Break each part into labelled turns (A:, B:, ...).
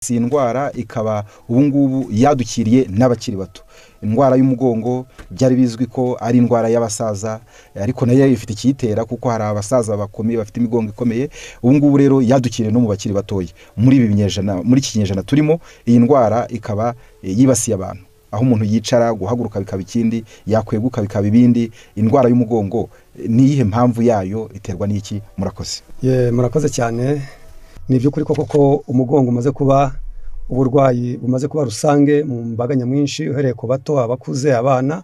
A: si indwara ikaba ubungubu yadukiriye n'abakiri bato. Indwara y'umugongo byari bizwi ko ari indwara y'abasaza, ariko nayo ifite ikiyitera kuko hari abasaza bakomeye bafite imigongo ikomeye. Ubungubu rero yadukiriye no mu bakiri batoya. Muri ibi binyejana, muri iki kinyejana turimo, iyi ndwara ikaba yibasiye abantu, aho umuntu yicara guhaguruka bikaba ikindi, yakweguka bikaba ibindi. Indwara y'umugongo niyihe mpamvu yayo, iterwa n'iki? Murakoze.
B: Murakoze cyane. Ni by'ukuri koko umugongo umaze kuba uburwayi bumaze kuba rusange mu mbaga nyamwinshi, uhereye ku bato, abakuze, abana,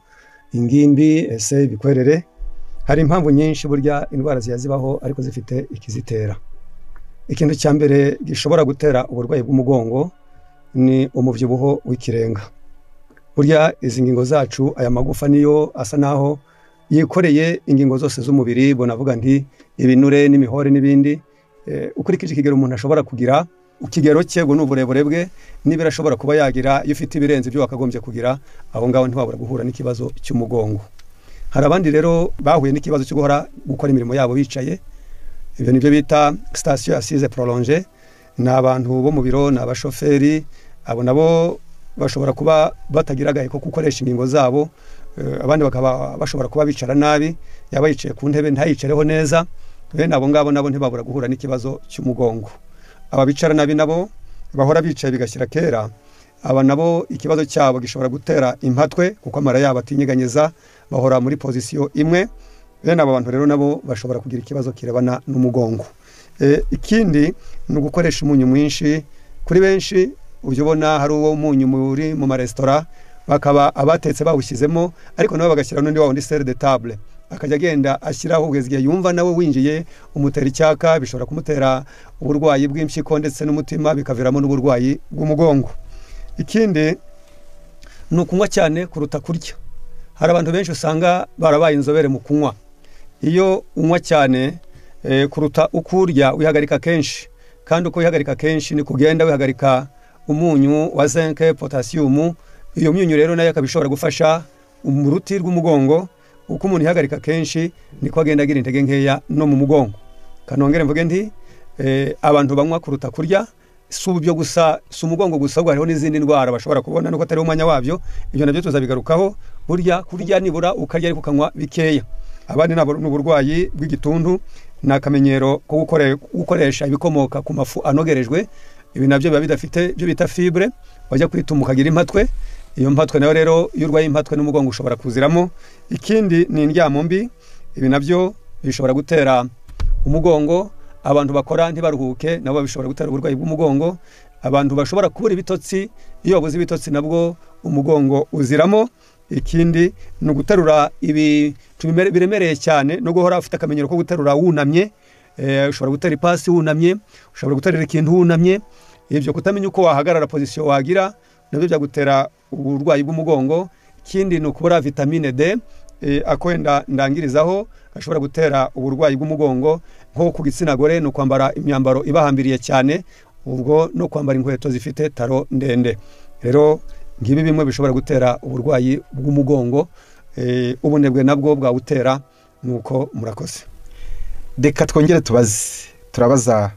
B: ingimbi, ese bikwerere. Hari impamvu nyinshi burya indwara zibaho ariko zifite ikizitera. Ikintu cya mbere gishobora gutera uburwayi bw'umugongo ni umubyibuho w'ikirenga. Burya izi ngingo zacu, aya magufa niyo asa naho yikoreye ingingo zose z'umubiri, bonavuga nti ibinure n'imihore n'ibindi. Ukurikije ikigero umuntu ashobora kugira, ikigero cye ngo n'uburebure bwe nibira ashobora kuba yagira, iyo ufite ibirenze ibyo wakagombye kugira, aho ngaho ntibabura guhura n'ikibazo cy'umugongo. Hari abandi rero bahuye n'ikibazo cyo gukora imirimo yabo bicaye. Ibyo nibyo bita station assise prolongée. Ni abantu bo mu biro, ni abashoferi, abo nabo bashobora kuba batagira agaheko ko gukoresha ingingo zabo. Abandi bakaba bashobora kuba bicara nabi, yaba yicaye ku ntebe ntayicareho neza. Bene abo ngabo nabo ntibabura guhura n'ikibazo cy'umugongo. Aba bicara nabi nabo bahora bicaye bigashyira kera, aba nabo ikibazo cyabo gishobora gutera impatwe kuko amara yabo atinyeganyeza, bahora muri pozisiyo imwe. Bene abo bantu rero nabo bashobora kugira ikibazo kirebana n'umugongo. Ikindi ni ugukoresha umunyu mwinshi. Kuri benshi ujya ubona hari uwo munyu muri mu maresitora, bakaba abatetse bawushyizemo, ariko nabo bagashyira n'undi wawundi sere de table, akajya agenda ashyiraho kugeza igihe yumva nawe winjiye umutera icyaka, bishobora kumutera uburwayi bw'impyiko ndetse n'umutima, bikaviramo n'uburwayi bw'umugongo. Ikindi ni ukunywa cyane kuruta kurya. Hari abantu benshi usanga barabaye inzobere mu kunywa. Iyo unywa cyane kuruta uko urya, wihagarika kenshi, kandi uko wihagarika kenshi ni kugenda wihagarika umunyu wa zinc, potassium. Iyo myunyu rero nayo akabishobora gufasha umuruti rw'umugongo. Uko umuntu ihagarika kenshi niko agenda agira intege nkeya no mu mugongo. Kanongere mvuge nti abantu banywa kuruta kurya, si ubyo gusa, si umugongo gusa, ahubwo hariho n'izindi ndwara bashobora kubona nuko atari umwanya wabyo. Ibyo nabyo tuzabigarukaho. Burya kurya nibura ukarya ariko ukanywa bikeya. Abandi n'uburwayi bw'igituntu, ni akamenyero ko gukoresha ibikomoka ku mafu anogerejwe. Ibi nabyo biba bidafite ibyo bita fibre, wajya kwituma ukagira impatwe. Iyo mpatwe nayo rero, iyo urwaye impatwe n'umugongo ushobora kuziramo. Ikindi ni indyamo mbi. Ibi nabyo bishobora gutera umugongo. Abantu bakora ntibaruhuke nabo bishobora gutera uburwayi bw'umugongo. Abantu bashobora kubura ibitotsi, iyo babuze ibitotsi nabwo umugongo uziramo. Ikindi ni uguterura biremereye cyane, no guhora ufite akamenyero ko guterura wunamye. Ushobora gutera ipasi wunamye, ushobora guterera ikintu wunamye. Ibyo kutamenya uko wahagarara, pozisiyo wagira, nabyo byagutera uburwayi bw'umugongo. Ikindi ni ukubura vitamine D, akwenda ndangirizaho, ashobora gutera uburwayi bw'umugongo. Nko ku gitsina gore ni ukwambara imyambaro ibahambiriye cyane, ubwo no kwambara inkweto zifite taro ndende. Rero ngibi bimwe bishobora gutera uburwayi bw'umugongo. Ubunebwe nabwo bwawutera. Nuko murakoze.
A: Reka twongere turabaza